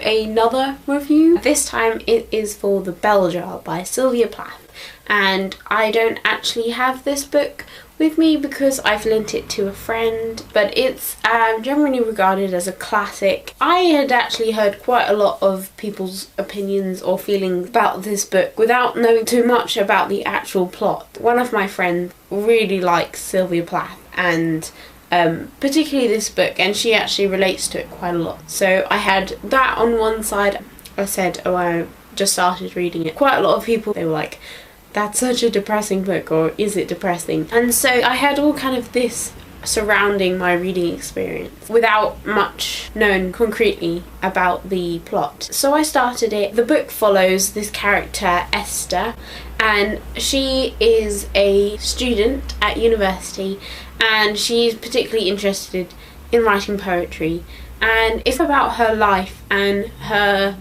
another review. This time it is for The Bell Jar by Sylvia Plath, and I don't actually have this book with me because I've lent it to a friend, but it's generally regarded as a classic. I had actually heard quite a lot of people's opinions or feelings about this book without knowing too much about the actual plot. One of my friends really likes Sylvia Plath and particularly this book, and she actually relates to it quite a lot. So I had that on one side. I said, oh, I just started reading it. Quite a lot of people, they were like, that's such a depressing book, or is it depressing? And so I had all kind of this surrounding my reading experience without much known concretely about the plot. So I started it. The book follows this character, Esther, and she is a student at university, and she's particularly interested in writing poetry, and it's about her life and her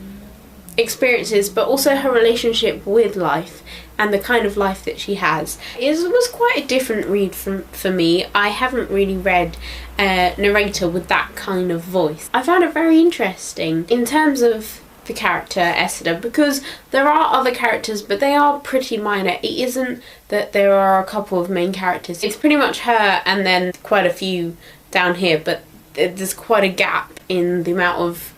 experiences, but also her relationship with life and the kind of life that she has. It was quite a different read for me. I haven't really read a narrator with that kind of voice. I found it very interesting in terms of the character Esther, because there are other characters, but they are pretty minor. It isn't that there are a couple of main characters. It's pretty much her and then quite a few down here, but there's quite a gap in the amount of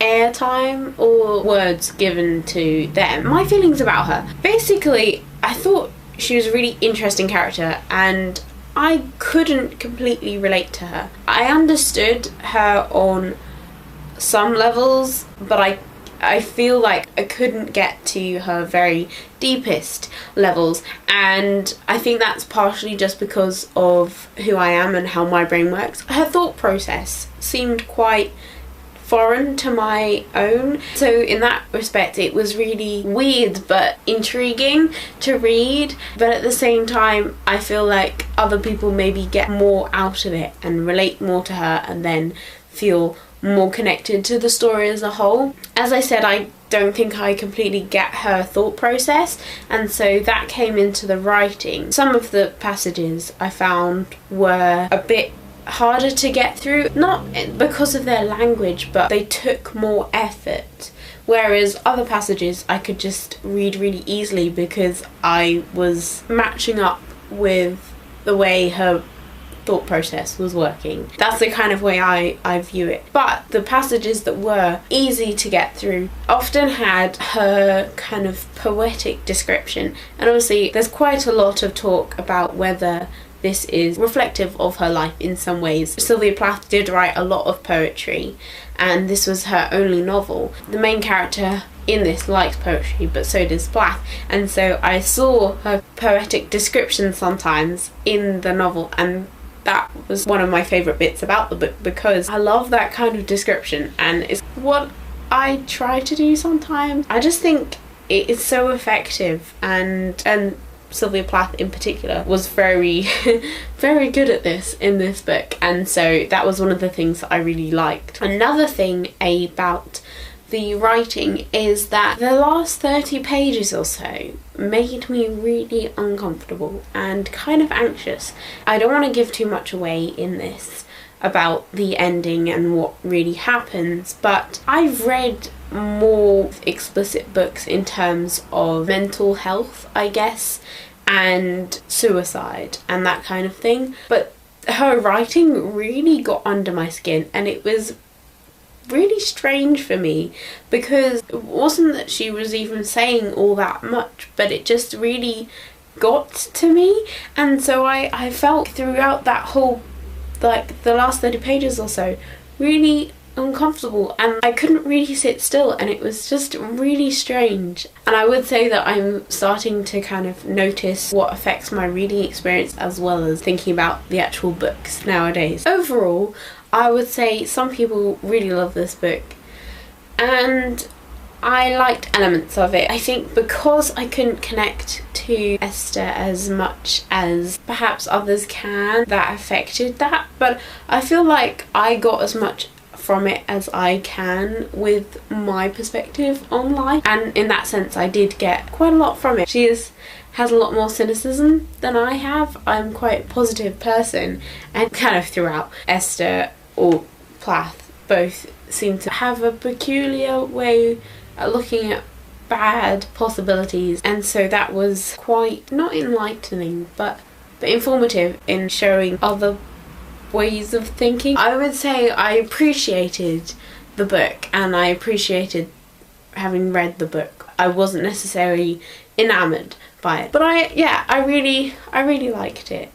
airtime or words given to them. My feelings about her. Basically, I thought she was a really interesting character and I couldn't completely relate to her. I understood her on some levels, but I feel like I couldn't get to her very deepest levels, and I think that's partially just because of who I am and how my brain works. Her thought process seemed quite foreign to my own, so in that respect it was really weird but intriguing to read, but at the same time I feel like other people maybe get more out of it and relate more to her and then feel more connected to the story as a whole. As I said, I don't think I completely get her thought process, and so that came into the writing. Some of the passages I found were a bit harder to get through, not because of their language, but they took more effort, whereas other passages I could just read really easily because I was matching up with the way her thought process was working. That's the kind of way I view it. But the passages that were easy to get through often had her kind of poetic description, and obviously there's quite a lot of talk about whether this is reflective of her life in some ways. Sylvia Plath did write a lot of poetry, and this was her only novel. The main character in this likes poetry, but so does Plath, and so I saw her poetic description sometimes in the novel, and that was one of my favourite bits about the book because I love that kind of description, and it's what I try to do sometimes. I just think it is so effective, and Sylvia Plath in particular was very very good at this in this book, and so that was one of the things that I really liked. Another thing about the writing is that the last 30 pages or so made me really uncomfortable and kind of anxious. I don't want to give too much away in this about the ending and what really happens, but I've read more explicit books in terms of mental health, I guess, and suicide and that kind of thing, but her writing really got under my skin, and it was really strange for me because it wasn't that she was even saying all that much, but it just really got to me, and so I felt throughout that whole, like the last 30 pages or so, really uncomfortable, and I couldn't really sit still, and it was just really strange. And I would say that I'm starting to kind of notice what affects my reading experience as well as thinking about the actual books nowadays. Overall, I would say some people really love this book, and I liked elements of it. I think because I couldn't connect to Esther as much as perhaps others can, that affected that, but I feel like I got as much from it as I can with my perspective on life, and in that sense I did get quite a lot from it. She has a lot more cynicism than I have. I'm quite a positive person, and kind of throughout Esther or Plath both seem to have a peculiar way at looking at bad possibilities, and so that was quite, not enlightening, but informative in showing other ways of thinking. I would say I appreciated the book, and I appreciated having read the book. I wasn't necessarily enamoured by it, but I really liked it.